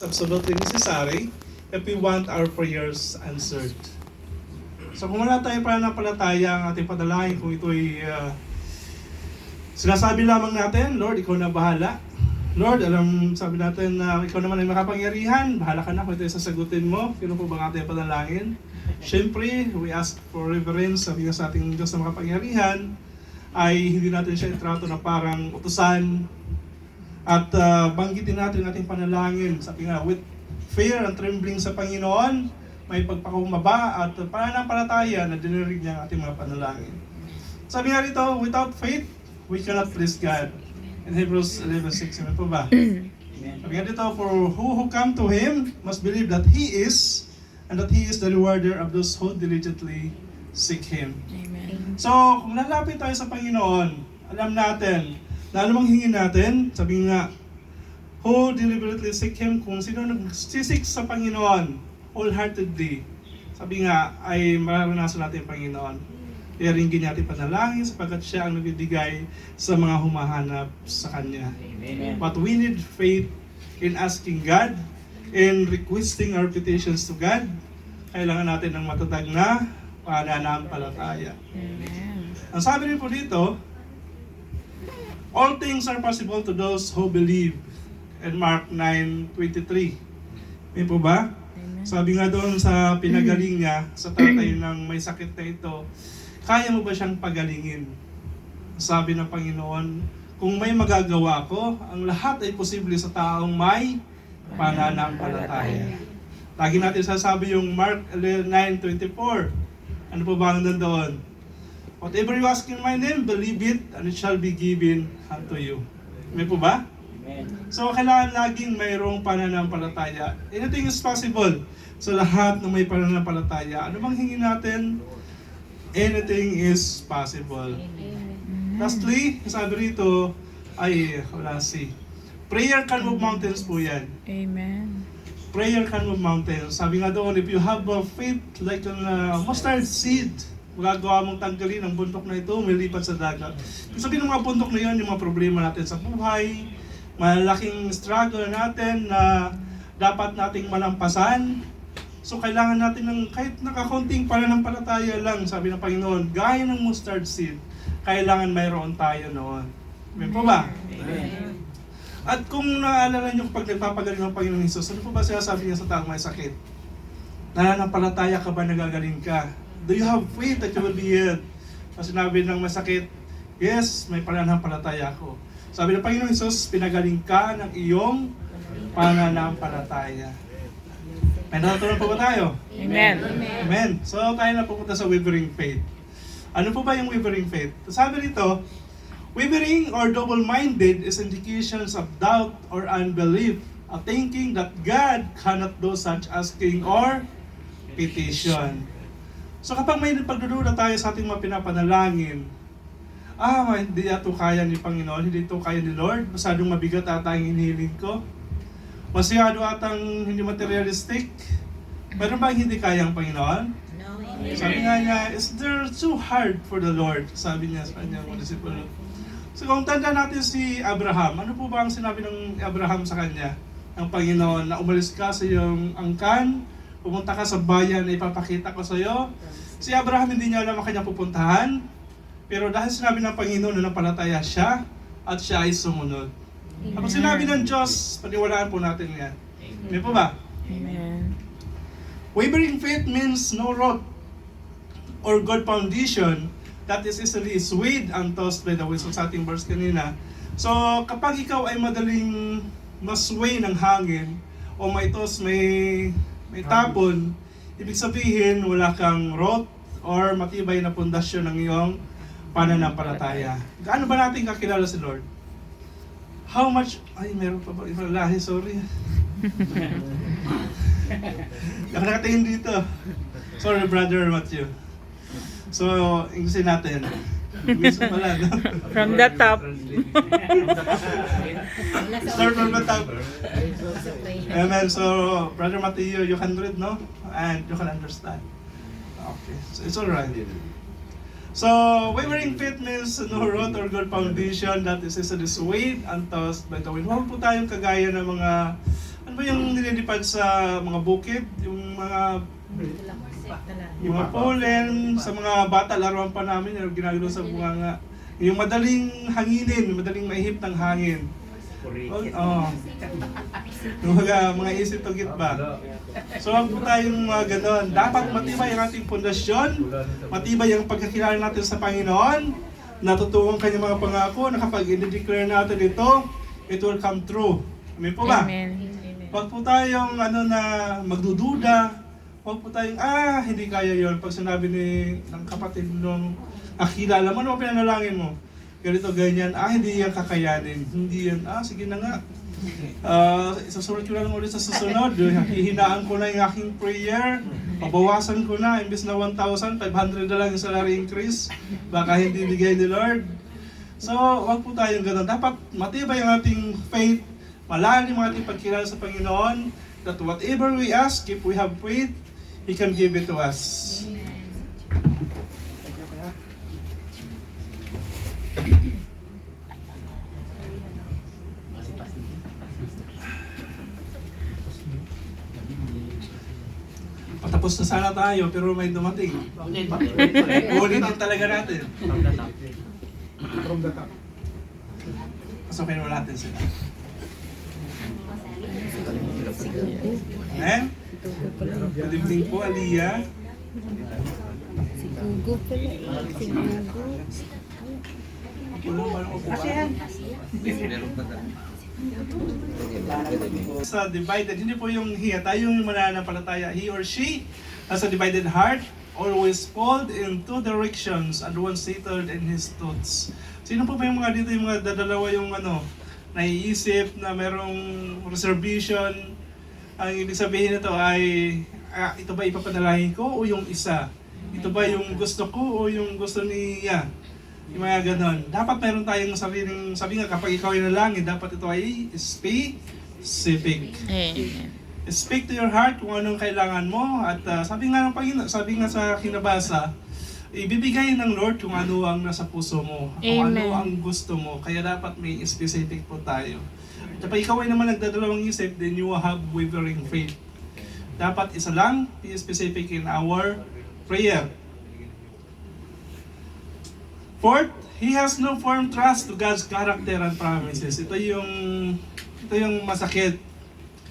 Absolutely necessary if we want our prayers answered. So kung wala tayong pananampalataya ang ating panalangin, kung ito'y sinasabi lamang natin, Lord, ikaw na bahala. Lord, sabi natin na ikaw naman ay makapangyarihan, bahala ka na kung ito'y sasagutin mo. Yun po ba ang ating panalangin? Siyempre, we ask for reverence, sabi nga sa ating Diyos na makapangyarihan, ay hindi natin siya itrato na parang utusan. At banggitin natin ang ating panalangin. Sabi nga, with fear and trembling sa Panginoon, may pagpakumbaba at pananampalataya na dinirig niya ang ating mga panalangin. Sabi nga rito, without faith, we cannot please God. In Hebrews 11:6, ano po ba? Sabi nga dito, for who come to Him must believe that He is, and that He is the rewarder of those who diligently seek Him. Amen. So, kung lalapit tayo sa Panginoon, alam natin, na anumang hingin natin, sabi nga, who deliberately seek Him, kung sino nagsisik sa Panginoon, wholeheartedly, sabi nga, ay mararanasan natin ang Panginoon. Iringin natin panalangin sapagkat siya ang nagbibigay sa mga humahanap sa Kanya. Amen. But we need faith in asking God, in requesting our petitions to God. Kailangan natin ng matatag na pananampalataya. Amen. Ang sabi rin po dito, all things are possible to those who believe. In Mark 9:23. May po ba? Amen. Sabi nga doon sa pinagaling niya, sa tatay ng may sakit na ito, kaya mo ba siyang pagalingin? Sabi ng Panginoon, kung may magagawa ko, ang lahat ay posible sa taong may pananampalataya. Lagi natin sasabi yung Mark 9:24. Ano po ba ang nandoon? Whatever you ask in my name, believe it, and it shall be given unto you. May po ba? Amen. So, kailangan laging mayroong pananampalataya. Anything is possible sa lahat ng may pananampalataya. Ano bang hingin natin? Anything is possible. Lastly, sabi rito, prayer can move mountains po yan. Amen. Prayer can move mountains. Sabi nga doon, if you have a faith like a mustard seed, magagawa mong tanggalin ang bundok na ito, may lipat sa dagat. Ibig sabihin ng mga bundok na yun, yung mga problema natin sa buhay, malaking struggle natin na dapat nating malampasan. So kailangan natin ng kahit nakakunting pananampalataya lang, sabi ng Panginoon, gaya ng mustard seed, kailangan mayroon tayo noon. May po ba? Amen. At kung naalala nyo pag nagpapagaling ng Panginoon Jesus, ano po ba sinasabi niya sa taong may sakit? Nananampalataya ka ba nagagaling ka? Do you have faith that you will be healed? Kasi sinabi ng masakit, yes, may pananampalataya ako. Sabi ng Panginoon Jesus, pinagaling ka ng iyong pananampalataya. May natutunan po ba tayo? Amen. Amen. So tayo na pupunta sa wavering faith. Ano po ba yung wavering faith? Sabi rito, wavering or double-minded is indications of doubt or unbelief, a thinking that God cannot do such asking or petition. So kapag may pagdududa tayo sa ating mga pinapanalangin, hindi ito kaya ni Panginoon, hindi ito kaya ni Lord, masyadong mabigat ata ang hinihiling ko, masyado atang hindi materialistic, meron ba hindi kaya ang Panginoon? No, Sabi nga niya, is there too hard for the Lord? Sabi niya sa kanyang mga disipulo. So kung tanda natin si Abraham, ano po ba ang sinabi ng Abraham sa kanya? Ang Panginoon, na umalis ka sa iyong angkan, pumunta ka sa bayan na ipapakita ko sa iyo. Si Abraham hindi niya alam ang kanyang pupuntahan, pero dahil sinabi ng Panginoon na napalataya siya, at siya ay sumunod. Kapag sinabi ng Diyos, paniwalaan po natin yan. Hindi po ba? Amen. Wavering faith means no root or good foundation that is easily swayed and tossed by the winds. Sa ating verse kanina. So, kapag ikaw ay madaling masway ng hangin o may toss, may tapon, ibig sabihin wala kang root or matibay na pundasyon ng iyong pananampalataya. Gaano ba natin kakilala si Lord? How much? Meron pa ba? Ibang lahi, sorry. Nakatingin dito. Sorry, Brother Matthew. So, Inglesin natin. Inglesin pala, no? From the top. Start from the top. Amen. So, Brother Matthew, you can read, no? And you can understand. Okay. So, it's alright. So, wavering faith means no root or good foundation that is easily swayed and tossed by the wind. Huwag po tayong kagaya ng mga, Ano ba yung nililipad sa mga bukid? Yung mga pollen, sa mga bata, laruan pa namin, yung ginagano sa bunganga. Yung madaling hanginin, madaling maihip ng hangin. Oh. Yung mga isip to git ba? So wag po tayong mga ganon. Dapat matibay ang ating pundasyon, matibay ang pagkakilala natin sa Panginoon, natutuwang kanyang mga pangako na kapag i-declare natin ito, it will come true. Amen po ba? Amen. Wag po tayong magdududa. Wag po tayong, hindi kaya yon. Pag sinabi ng kapatid nung kilala mo, ano ba pinanalangin mo? Ganito, ganyan, hindi yan kakayanin. Hindi yan, sige na nga. Isusunod ko na lang ulit sa susunod. Hihinaan ko na yung aking prayer. Pabawasan ko na, imbes na 1,500 na lang yung salary increase. Baka hindi bigay ni Lord. So, wag po tayong ganun. Dapat matibay ang ating faith, malalim ang ating pagkilala sa Panginoon, that whatever we ask, if we have faith, He can give it to us. Patapos na sana tayo, pero may dumating. Ulitin talaga natin. From the top. Pasukin mo natin sila. Amen? Good evening po, Aliyah. Si Gugu pala. Si Gugu. Sa divided, hindi po yung hiya, tayo yung mananampalataya, he or she has a divided heart, always pulled in two directions and one settled in his thoughts. Sino po ba yung mga dito, yung mga dadalawa yung naiisip na merong reservation? Ang ibig sabihin nito ay, ito ba ipapanalangin ko o yung isa? Ito ba yung gusto ko o yung gusto niya? Yung mga ganon. Dapat meron tayong sariling, sabi nga kapag ikaw ay nalangin, dapat ito ay specific. Amen. Speak to your heart kung anong kailangan mo at sabi nga ng Panginoon, sabi nga sa kinabasa, ibibigay ng Lord kung ano ang nasa puso mo, kung ano Amen. ang gusto mo. Kaya dapat may specific po tayo. At kapag ikaw ay naman nagdadalawang isip, then you will have wavering faith. Dapat isa lang, be specific in our prayer. Fourth, he has no firm trust to God's character and promises. Ito yung masakit.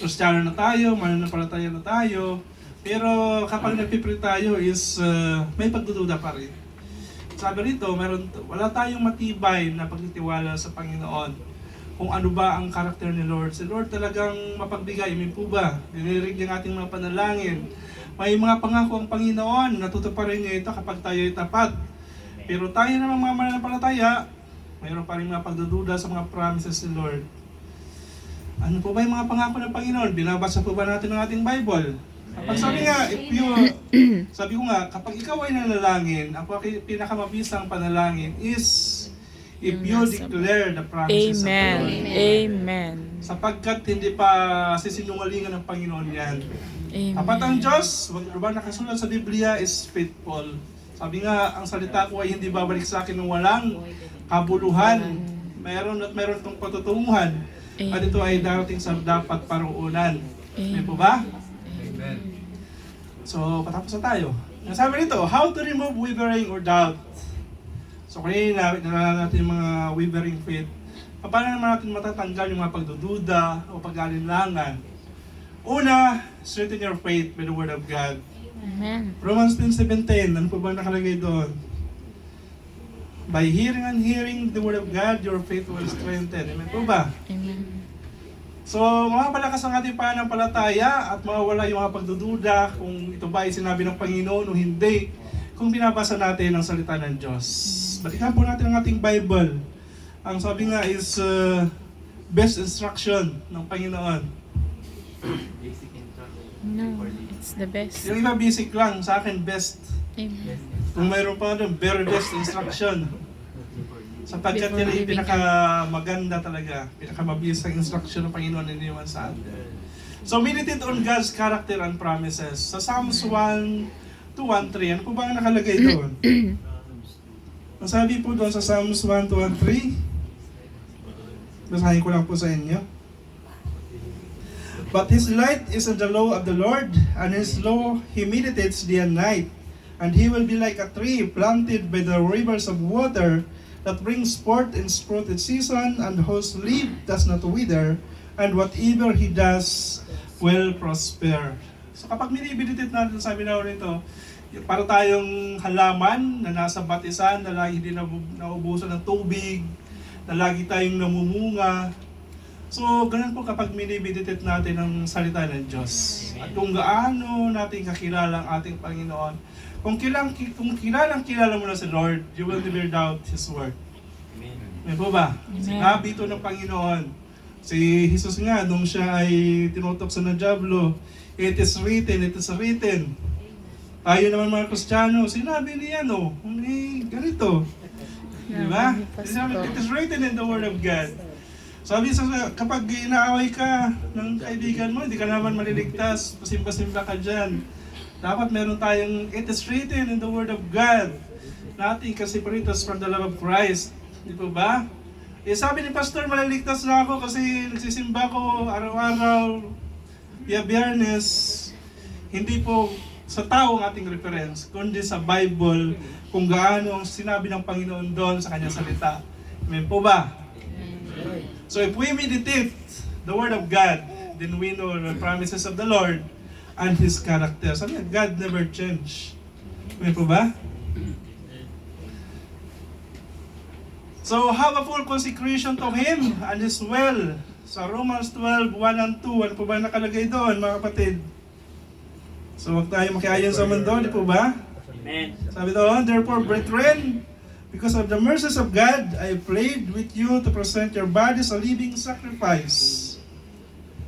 Kristiyano na tayo, mananampalataya na tayo, pero kapag nagpipray tayo is may pagdududa pa rin. Sabi rito, wala tayong matibay na pagtitiwala sa Panginoon. Kung ano ba ang karakter ni Lord. Si Lord talagang mapagbigay, may po ba? Dinirig yung ating mga panalangin. May mga pangako ang Panginoon, natutuparin niya ito kapag tayo ay tapat. Pero tayo naman mga mananampalataya, mayroon pa rin mga pagdududa sa mga promises ni Lord. Ano po ba yung mga pangako ng Panginoon? Binabasa po ba natin ang ating Bible? Kapag sabi nga, sabi ko nga, kapag ikaw ay nanalangin, ang pinakamabisang panalangin is if you declare the promises of the Amen. Lord. Amen. Sapagkat hindi pa sisinungalingan ng Panginoon yan. Amen. Tapat ang Diyos, wag ba nakasulat sa Biblia is faithful. Sabi nga, ang salita ko ay hindi babalik sa akin ng walang kabuluhan. Meron itong patutunguhan. At ito ay darating sa dapat paroonan. May po ba? Amen. So, patapos na tayo. Sabi nito, how to remove wavering or doubt. So, kanina, nalala natin yung mga wavering faith. Paano naman natin matatanggal yung mga pagdududa o pag-alinlangan? Una, strengthen your faith by the Word of God. Amen. Romans 10:17, ano po ba nakalagay doon? By hearing and hearing the Word of God, your faith will strengthen. Amen po ba? Amen. So, mapapalakas ang ating pananampalataya at mawawala yung mga pagdududa kung ito ba ay sinabi ng Panginoon o hindi kung binabasa natin ang salita ng Diyos. Balikan po natin ang ating Bible. Ang sabi nga is best instruction ng Panginoon. No, it's the best. Yung iba basic lang, sa akin best. Amen. Kung mayroon pa doon, very best instruction. Sapagkat yan ay pinakamaganda talaga, pinakamabisang instruction ng Panginoon na iniwan sa atin. So, meditate on God's character and promises. Sa Psalms 1:2-1-3, ano po ba ang nakalagay doon? Ang sabi po doon sa Psalms 1:2-3, basahin ko lang po sa inyo. But his light is in the law of the Lord, and his law he meditates day and night. And he will be like a tree planted by the rivers of water, that brings forth in fruit its season, and whose leaf does not wither, and whatever he does will prosper. So kapag minibinitit natin, sabi na rito, para tayong halaman na nasa batisan, na lagi hindi naubusan ng tubig, na lagi tayong namumunga. So, ganun po kapag minibinitit natin ang salita ng Diyos. At kung gaano natin kakilala ang ating Panginoon, kung kilalang mo na si Lord, you will never doubt His word. May po ba? Sinabi ito ng Panginoon. Si Jesus nga, nung siya ay tinutokso ng Diablo, it is written, it is written. Tayo naman mga Kristiyano, sinabi niya, no? Ganito. Di ba? It is written in the Word of God. Sabi sa kapag inaaway ka ng kaibigan mo, hindi ka naman maliligtas, pasimba-simba ka dyan. Dapat meron tayong, it is written in the Word of God. Nothing can separate us from the love of Christ. Di po ba? Eh sabi ni Pastor, maliligtas na ako kasi nagsisimba ko araw-araw, Biyernes. Hindi po sa tao ang ating reference, kundi sa Bible, kung gaano ang sinabi ng Panginoon doon sa kanyang salita. Amen po ba? So if we meditate the Word of God, then we know the promises of the Lord and His character. Sabi niya, God never change. Amen po ba? So have a full consecration to Him and His will. Sa Romans 12, 1 and 2, ano po ba nakalagay doon, mga kapatid? So huwag tayo makiayon sa mundo, di po ba? Amen. Sabi doon, therefore, brethren, because of the mercies of God, I plead with you to present your bodies a living sacrifice,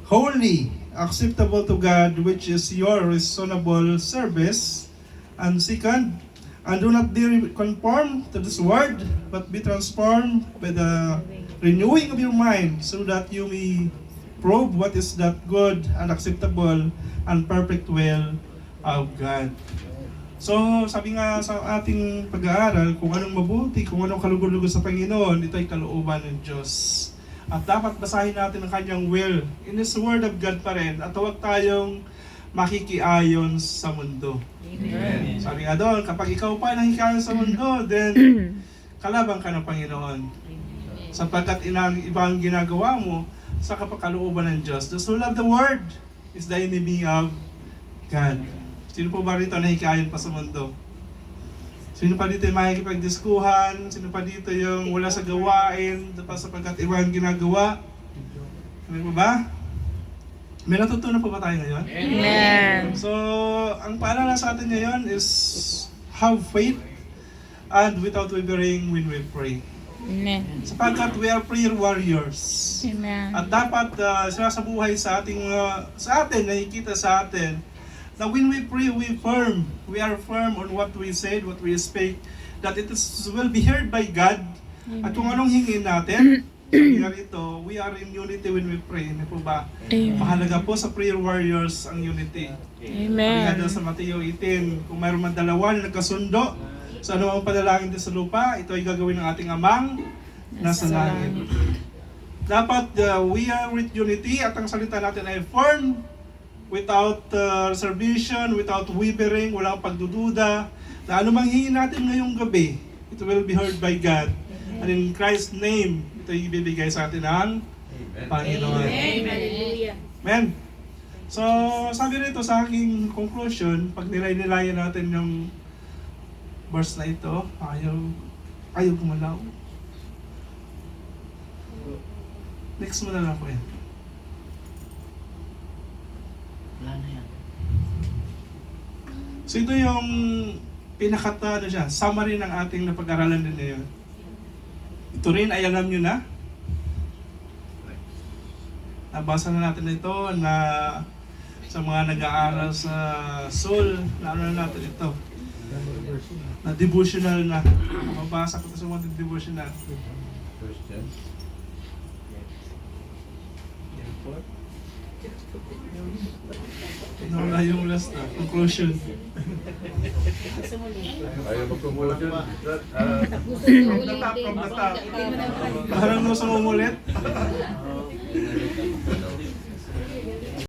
holy, acceptable to God, which is your reasonable service. And second, and do not be conformed to this world, but be transformed by the renewing of your mind, so that you may prove what is that good and acceptable and perfect will of God. So, sabi nga sa ating pag-aaral, kung anong mabuti, kung anong kalugod-lugod sa Panginoon, ito ay kalooban ng Diyos. At dapat basahin natin ang kanyang will. In His Word of God pa rin. At huwag tayong makikiayon sa mundo. Amen. Sabi nga doon, kapag ikaw pa nakikiayon sa mundo, then kalabang ka ng Panginoon. Sapagkat ibang ginagawa mo sa kapakalooban ng Diyos. Those who love the Word is the enemy of God. Sino po ba rito nahikayan pa sa mundo? Sino pa dito yung makikipagdiskuhan? Sino pa dito yung wala sa gawain? Sapagkat ibang ginagawa? Ano po ba? May natutunan po ba tayo ngayon? Amen. So, ang paalala sa atin ngayon is have faith and without wavering when we pray. Amen. Sapagkat we are prayer warriors. Amen. At dapat sinasabuhay sa atin, nakikita sa atin, na when we pray, we are firm on what we said, what we speak, that it will be heard by God. At kung anong hingin natin, ito, we are in unity when we pray. Hindi po ba? Amen. Mahalaga po sa prayer warriors ang unity. Sabi nga Amen. doon sa Mateo 18, kung mayroon man dalawa na nagkasundo sa anumang panalangin din sa lupa, ito ay gagawin ng ating Amang nasa langit. Dapat we are with unity at ang salita natin ay firm, without reservation, without wavering, walang pagdududa, na anumang hingin natin ngayong gabi, it will be heard by God. And in Christ's name, ito ibibigay sa atin ng Panginoon. Hallelujah. Amen. So, sabi rito sa aking conclusion, pag nilay-nilayan natin yung verse na ito, ayaw gumalaw. Next mo na lang po yan. Wala na yan. So ito yung pinakata siya, summary ng ating napag-aralan din ngayon. Ito rin ay alam nyo na. Nabasa na natin ito na sa mga nag-aaral sa Soul, naano na natin ito. Na devotional na. Mabasa ko ito sa mga devotional. Nawala yung last na, conclusion. Ayaw mag-conclusion. From the top. Parang nung sa umulit.